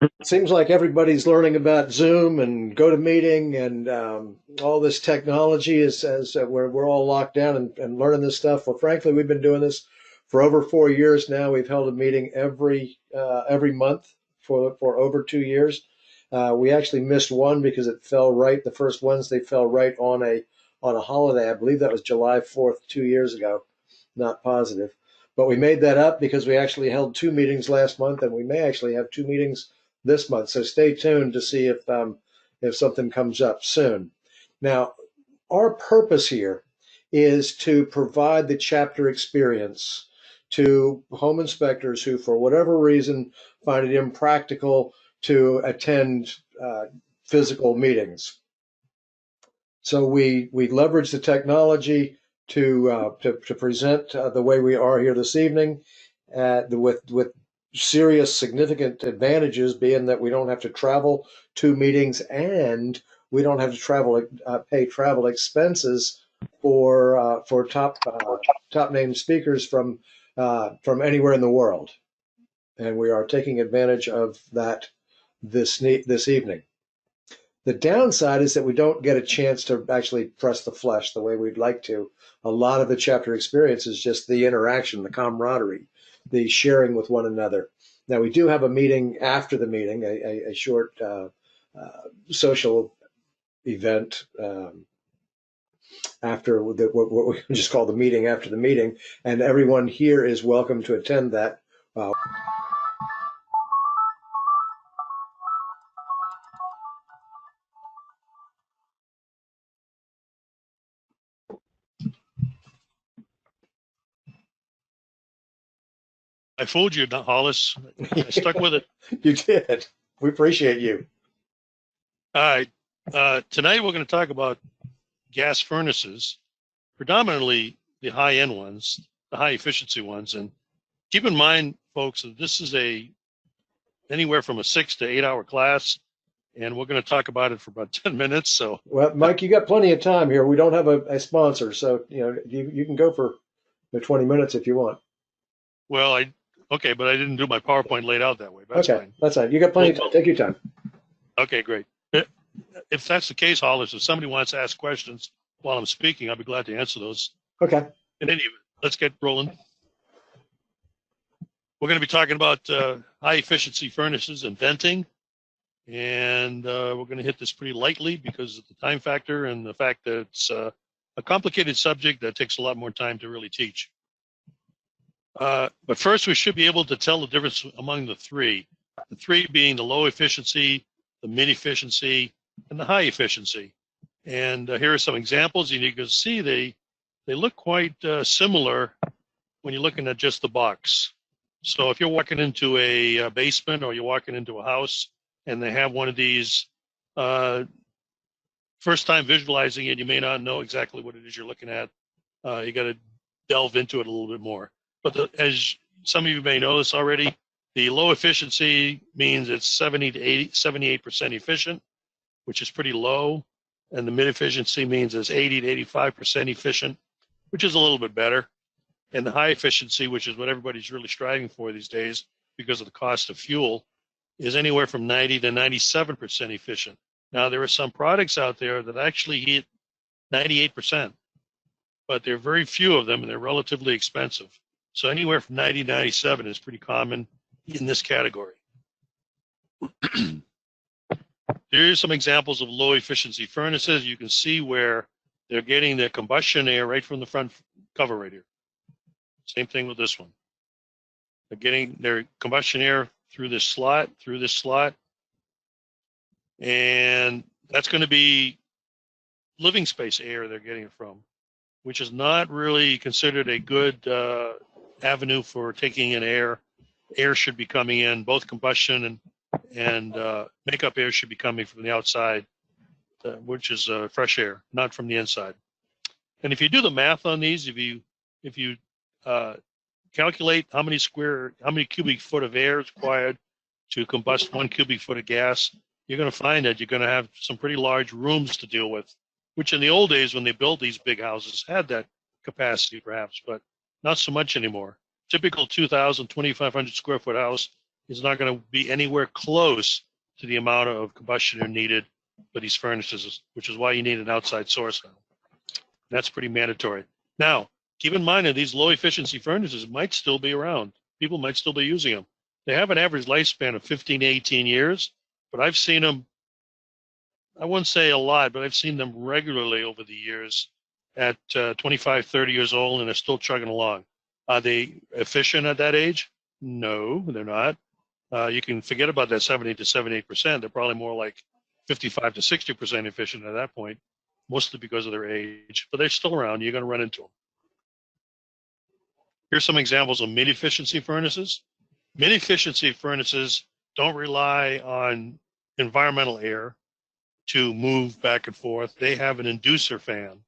It seems like everybody's learning about Zoom and GoToMeeting and all this technology as we're all locked down and learning this stuff. Well, frankly, we've been doing this for over 4 years now. We've held a meeting every month for over 2 years. We actually missed one because it fell right. The first Wednesday fell right on a holiday. I believe that was July 4th, 2 years ago. Not positive. But we made that up because we actually held two meetings last month, and we may actually have two meetings this month. So stay tuned to see if something comes up soon. Now, our purpose here is to provide the chapter experience to home inspectors who, for whatever reason, find it impractical to attend physical meetings. So we leverage the technology to present the way we are here this evening, with serious significant advantages being that we don't have to travel to meetings and we don't have to pay travel expenses for top named speakers from anywhere in the world, and we are taking advantage of that this evening. The downside is that we don't get a chance to actually press the flesh the way we'd like to. A lot of the chapter experience is just the interaction, the camaraderie, the sharing with one another. Now, we do have a meeting after the meeting, a short social event after what we just call the meeting after the meeting, and everyone here is welcome to attend that. I fooled you, Hollis. I stuck with it. You did. We appreciate you. All right. Tonight we're going to talk about gas furnaces, predominantly the high-end ones, the high-efficiency ones. And keep in mind, folks, that this is anywhere from a 6 to 8 hour class, and we're going to talk about it for about 10 minutes. So, well, Mike, you got plenty of time here. We don't have a sponsor, so you can go for the 20 minutes if you want. Well, okay, but I didn't do my PowerPoint laid out that way. But that's okay, fine. That's fine. You got plenty of time. Take your time. Okay, great. If that's the case, Hollis, if somebody wants to ask questions while I'm speaking, I'll be glad to answer those. Okay. In any event, let's get rolling. We're going to be talking about high efficiency furnaces and venting. And we're going to hit this pretty lightly because of the time factor and the fact that it's a complicated subject that takes a lot more time to really teach. But first, we should be able to tell the difference among the three being the low efficiency, the mid efficiency, and the high efficiency. And here are some examples, and you can see they look quite similar when you're looking at just the box. So if you're walking into a basement or you're walking into a house and they have one of these, first time visualizing it, you may not know exactly what it is you're looking at. You got to delve into it a little bit more. But as some of you may know this already, the low efficiency means it's 70 to 78% efficient, which is pretty low. And the mid efficiency means it's 80 to 85% efficient, which is a little bit better. And the high efficiency, which is what everybody's really striving for these days because of the cost of fuel, is anywhere from 90 to 97% efficient. Now, there are some products out there that actually hit 98%, but there are very few of them and they're relatively expensive. So anywhere from 90 to 97 is pretty common in this category. Here are some examples of low efficiency furnaces. You can see where they're getting their combustion air right from the front cover right here. Same thing with this one. They're getting their combustion air through this slot, and that's going to be living space air they're getting it from, which is not really considered a good avenue for taking in air. Air should be coming in, both combustion and makeup air should be coming from the outside, which is fresh air, not from the inside. And if you do the math on these, if you calculate how many cubic foot of air is required to combust 1 cubic foot of gas, you're going to find that you're going to have some pretty large rooms to deal with, which in the old days when they built these big houses had that capacity perhaps, but not so much anymore. Typical 2,000, 2,500 square foot house is not going to be anywhere close to the amount of combustion needed for these furnaces, which is why you need an outside source now. That's pretty mandatory. Now, keep in mind that these low efficiency furnaces might still be around. People might still be using them. They have an average lifespan of 15 to 18 years, but I've seen them, I wouldn't say a lot, but I've seen them regularly over the years at 25, 30 years old, and they're still chugging along. Are they efficient at that age? No, they're not. You can forget about that 70 to 78%. They're probably more like 55 to 60% efficient at that point, mostly because of their age, but they're still around. You're going to run into them. Here's some examples of mid-efficiency furnaces. Mid-efficiency furnaces don't rely on environmental air to move back and forth. They have an inducer fan,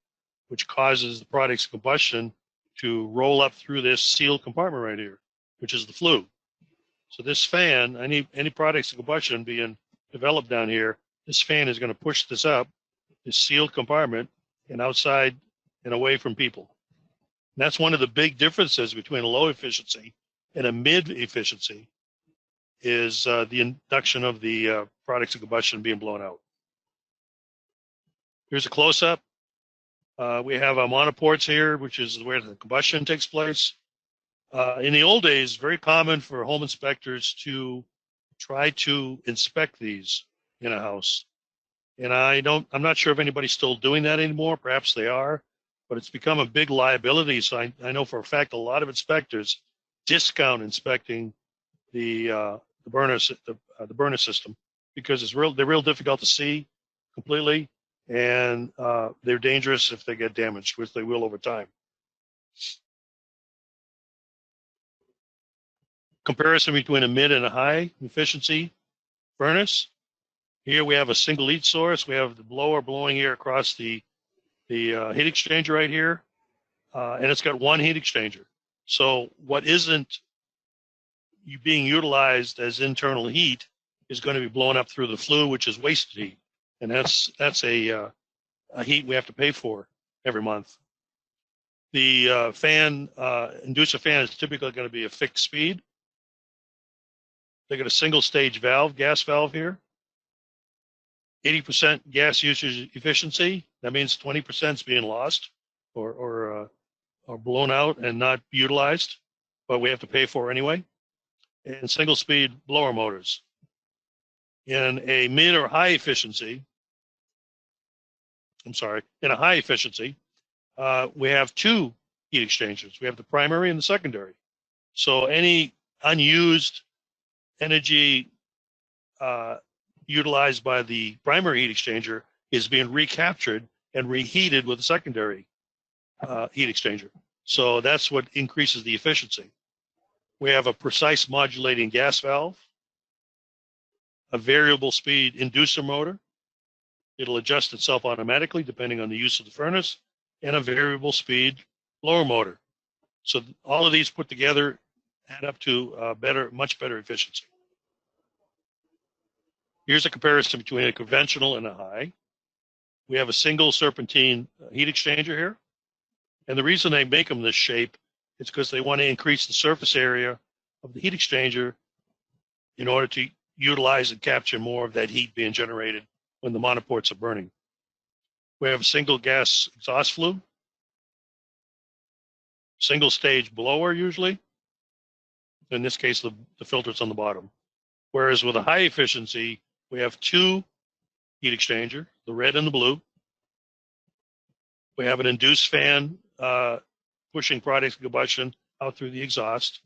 which causes the product's combustion to roll up through this sealed compartment right here, which is the flue. So this fan, any product's combustion being developed down here, this fan is going to push this up, this sealed compartment, and outside and away from people. And that's one of the big differences between a low efficiency and a mid efficiency is the induction of the products of combustion being blown out. Here's a close-up. We have our monoports here, which is where the combustion takes place. In the old days, very common for home inspectors to try to inspect these in a house. And I'm not sure if anybody's still doing that anymore. Perhaps they are, but it's become a big liability. So I know for a fact a lot of inspectors discount inspecting the burner system because they're real difficult to see completely, and they're dangerous if they get damaged, which they will over time. Comparison between a mid and a high efficiency furnace. Here we have a single heat source. We have the blower blowing air across the heat exchanger right here, and it's got one heat exchanger. So what isn't being utilized as internal heat is going to be blown up through the flue, which is wasted heat, and that's a heat we have to pay for every month. The inducer fan is typically going to be a fixed speed. They got a single stage valve, gas valve here. 80% gas usage efficiency. That means 20% is being lost or blown out and not utilized, but we have to pay for anyway. And single speed blower motors. In a mid or high efficiency, in a high efficiency, we have two heat exchangers. We have the primary and the secondary. So any unused energy utilized by the primary heat exchanger is being recaptured and reheated with the secondary heat exchanger. So that's what increases the efficiency. We have a precise modulating gas valve, a variable speed inducer motor. It'll adjust itself automatically depending on the use of the furnace, and a variable speed blower motor. So all of these put together add up to much better efficiency. Here's a comparison between a conventional and a high. We have a single serpentine heat exchanger here. And the reason they make them this shape is because they want to increase the surface area of the heat exchanger in order to utilize and capture more of that heat being generated when the monoports are burning. We have a single gas exhaust flue, single stage blower usually. In this case, the filter's on the bottom. Whereas with a high efficiency, we have two heat exchanger, the red and the blue. We have an induced fan pushing products of combustion out through the exhaust.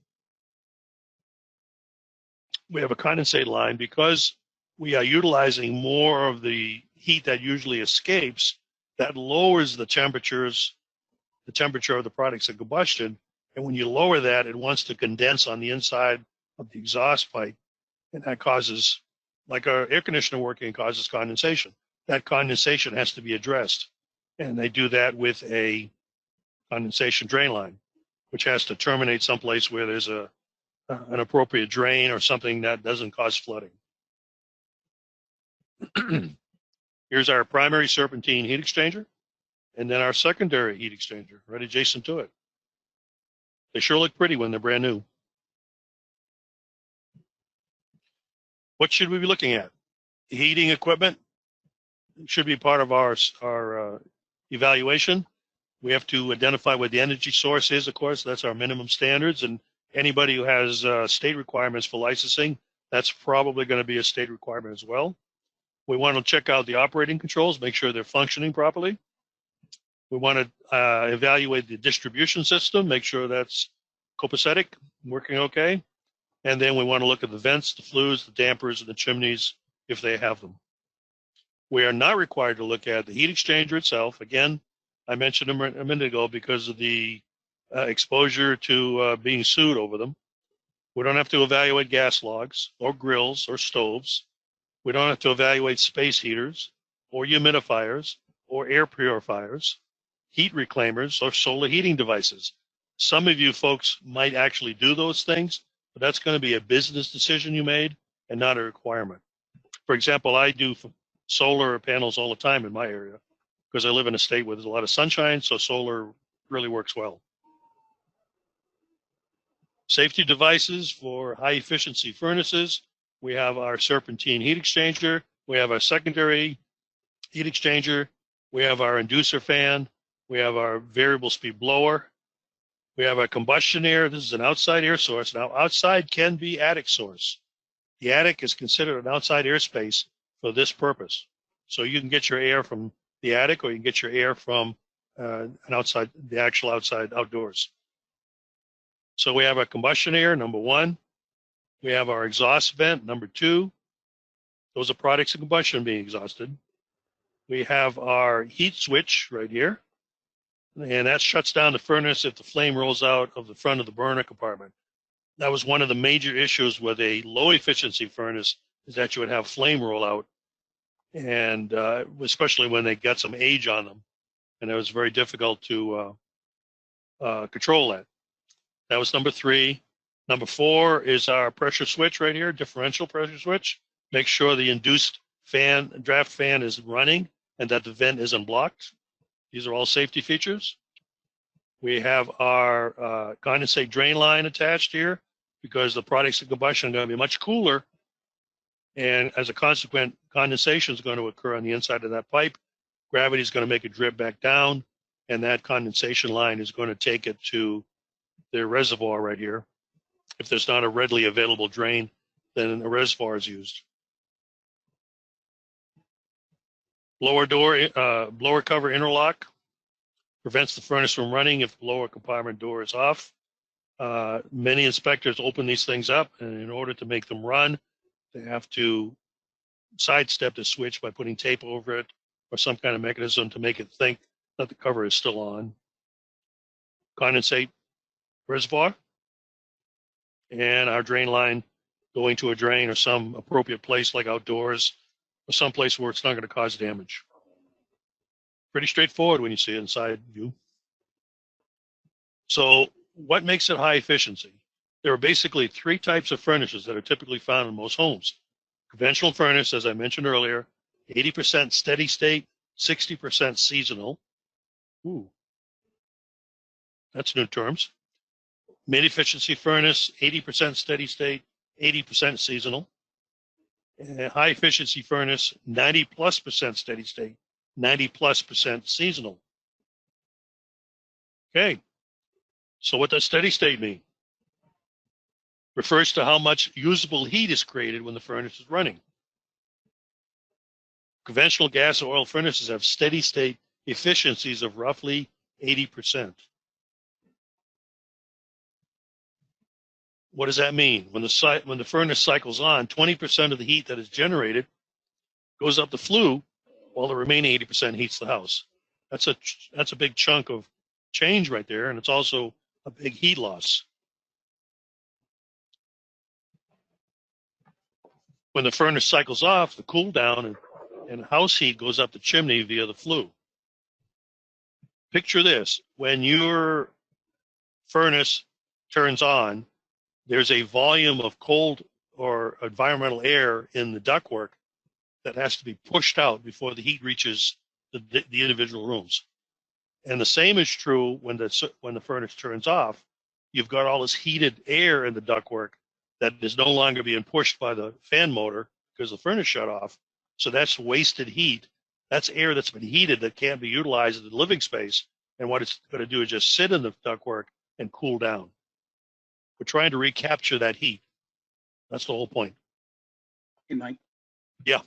We have a condensate line because we are utilizing more of the heat that usually escapes. That lowers the temperature of the products of combustion. And when you lower that, it wants to condense on the inside of the exhaust pipe. And that causes, like our air conditioner working, causes condensation. That condensation has to be addressed. And they do that with a condensation drain line, which has to terminate someplace where there's an appropriate drain or something that doesn't cause flooding. Here's our primary serpentine heat exchanger, and then our secondary heat exchanger right adjacent to it. They sure look pretty when they're brand new. What should we be looking at? Heating equipment should be part of our evaluation. We have to identify what the energy source is, of course. That's our minimum standards. And anybody who has state requirements for licensing, that's probably going to be a state requirement as well. We want to check out the operating controls, make sure they're functioning properly. We want to evaluate the distribution system, make sure that's copacetic, working okay. And then we want to look at the vents, the flues, the dampers, and the chimneys if they have them. We are not required to look at the heat exchanger itself. Again, I mentioned them a minute ago because of the exposure to being sued over them. We don't have to evaluate gas logs or grills or stoves. We don't have to evaluate space heaters or humidifiers or air purifiers, heat reclaimers, or solar heating devices. Some of you folks might actually do those things, but that's going to be a business decision you made and not a requirement. For example, I do solar panels all the time in my area because I live in a state where there's a lot of sunshine, so solar really works well. Safety devices for high efficiency furnaces. We have our serpentine heat exchanger. We have our secondary heat exchanger. We have our inducer fan. We have our variable speed blower. We have our combustion air. This is an outside air source. Now, outside can be attic source. The attic is considered an outside airspace for this purpose. So you can get your air from the attic, or you can get your air from the actual outside outdoors. So we have our combustion air, number one. We have our exhaust vent, number two. Those are products of combustion being exhausted. We have our heat switch right here, and that shuts down the furnace if the flame rolls out of the front of the burner compartment. That was one of the major issues with a low efficiency furnace, is that you would have flame roll out, and especially when they got some age on them, and it was very difficult to control that. That was number three. Number four is our pressure switch right here, differential pressure switch. Make sure the induced draft fan is running and that the vent isn't blocked. These are all safety features. We have our condensate drain line attached here because the products of combustion are going to be much cooler, and as a consequence, condensation is going to occur on the inside of that pipe. Gravity is going to make it drip back down, and that condensation line is going to take it to the reservoir right here. If there's not a readily available drain, then a reservoir is used. Blower cover interlock prevents the furnace from running if the blower compartment door is off. Many inspectors open these things up, and in order to make them run, they have to sidestep the switch by putting tape over it or some kind of mechanism to make it think that the cover is still on. Condensate reservoir, and our drain line going to a drain or some appropriate place like outdoors or someplace where it's not going to cause damage. Pretty straightforward when you see it inside view. So what makes it high efficiency? There are basically three types of furnaces that are typically found in most homes. Conventional furnace, as I mentioned earlier, 80% steady state, 60% seasonal. Ooh, that's new terms. Mid-efficiency furnace, 80% steady state, 80% seasonal. And high-efficiency furnace, 90+% steady state, 90+% seasonal. Okay, so what does steady state mean? Refers to how much usable heat is created when the furnace is running. Conventional gas or oil furnaces have steady state efficiencies of roughly 80%. What does that mean? When the furnace cycles on, 20% of the heat that is generated goes up the flue, while the remaining 80% heats the house. That's a big chunk of change right there, and it's also a big heat loss. When the furnace cycles off, the cool down and house heat goes up the chimney via the flue. Picture this: when your furnace turns on, there's a volume of cold or environmental air in the ductwork that has to be pushed out before the heat reaches the individual rooms. And the same is true when the furnace turns off. You've got all this heated air in the ductwork that is no longer being pushed by the fan motor because the furnace shut off. So that's wasted heat. That's air that's been heated that can't be utilized in the living space. And what it's going to do is just sit in the ductwork and cool down. We're trying to recapture that heat. That's the whole point. Hey, Mike. Yeah.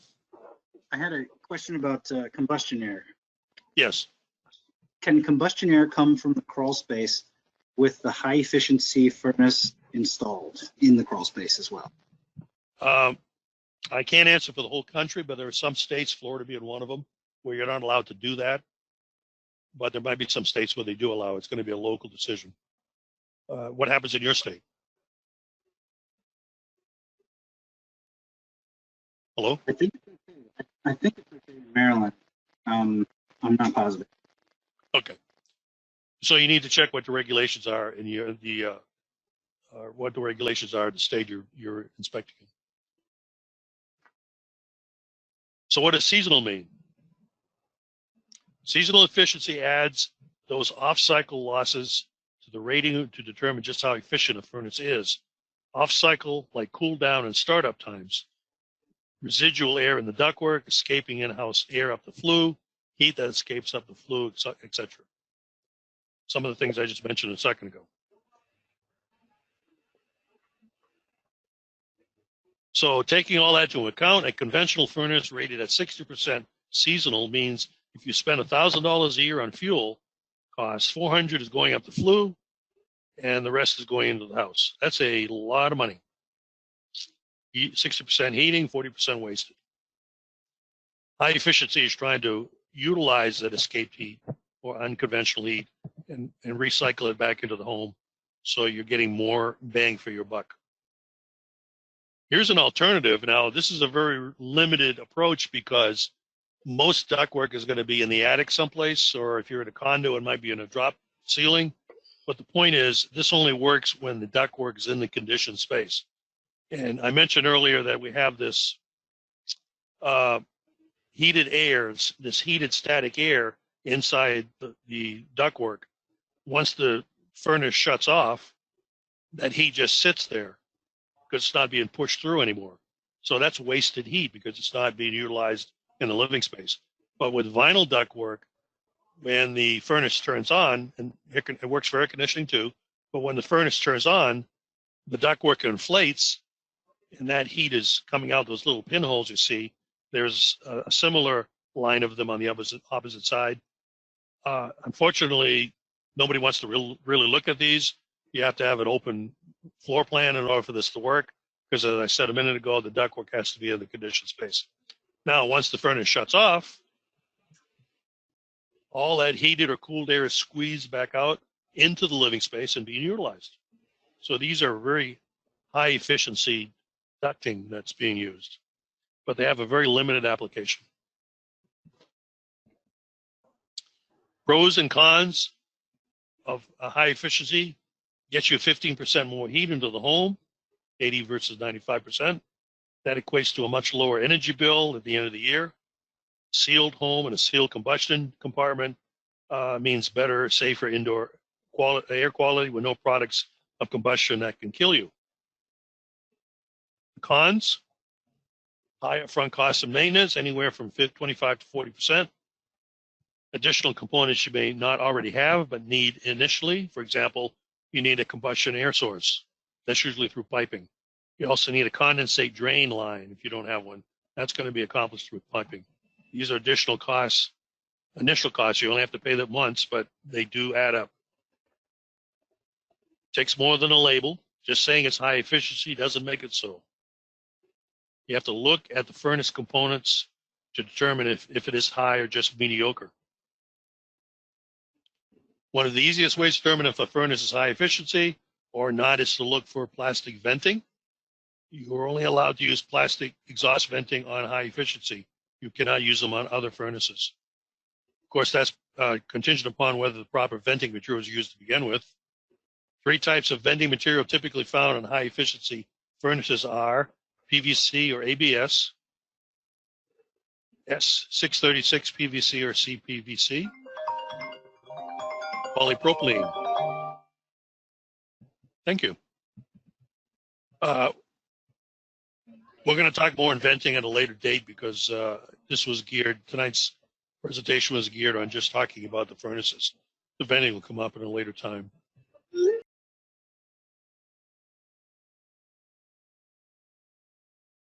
I had a question about combustion air. Yes. Can combustion air come from the crawl space with the high efficiency furnace installed in the crawl space as well? I can't answer for the whole country, but there are some states, Florida being one of them, where you're not allowed to do that. But there might be some states where they do allow it. It's going to be a local decision. What happens in your state? Hello? I think it's okay in Maryland. I'm not positive. Okay. So you need to check what the regulations are in what the regulations are in the state you're inspecting. So what does seasonal mean? Seasonal efficiency adds those off-cycle losses to the rating to determine just how efficient a furnace is. Off-cycle, like cool down and startup times, residual air in the ductwork, escaping in-house air up the flue, heat that escapes up the flue, etc. Some of the things I just mentioned a second ago. So taking all that into account, a conventional furnace rated at 60% seasonal means if you spend $1,000 a year on fuel costs, $400 is going up the flue, and the rest is going into the house. That's a lot of money. 60% heating, 40% wasted. High efficiency is trying to utilize that escaped heat or unconventional heat and recycle it back into the home so you're getting more bang for your buck. Here's an alternative. Now, this is a very limited approach because most ductwork is going to be in the attic someplace, or if you're in a condo, it might be in a drop ceiling. But the point is, this only works when the ductwork is in the conditioned space. And I mentioned earlier that we have this heated air, this heated static air inside the ductwork. Once the furnace shuts off, that heat just sits there because it's not being pushed through anymore. So that's wasted heat because it's not being utilized in the living space. But with vinyl ductwork, when the furnace turns on, and it works for air conditioning too, but when the furnace turns on, the ductwork inflates, and that heat is coming out those little pinholes you see. There's a similar line of them on the opposite side. Unfortunately, nobody wants to really look at these. You have to have an open floor plan in order for this to work, because as I said a minute ago, the ductwork has to be in the conditioned space. Now, once the furnace shuts off, all that heated or cooled air is squeezed back out into the living space and being utilized. So these are very high efficiency ducting that's being used, but they have a very limited application. Pros and cons of a high efficiency: gets you 15% more heat into the home, 80 versus 95%. That equates to a much lower energy bill at the end of the year. Sealed home and a sealed combustion compartment means better, safer indoor air quality with no products of combustion that can kill you. Cons: high upfront cost of maintenance, anywhere from 25 to 40%. Additional components you may not already have but need initially. For example, you need a combustion air source. That's usually through piping. You also need a condensate drain line if you don't have one. That's going to be accomplished through piping. These are additional costs, initial costs. You only have to pay them once, but they do add up. Takes more than a label. Just saying it's high efficiency doesn't make it so. You have to look at the furnace components to determine if it is high or just mediocre. One of the easiest ways to determine if a furnace is high efficiency or not is to look for plastic venting. You are only allowed to use plastic exhaust venting on high efficiency. You cannot use them on other furnaces. Of course, that's contingent upon whether the proper venting material is used to begin with. 3 types of venting material typically found on high efficiency furnaces are PVC or ABS, S636 PVC or CPVC, polypropylene. Thank you. We're going to talk more on venting at a later date because tonight's presentation was geared on just talking about the furnaces. The venting will come up at a later time.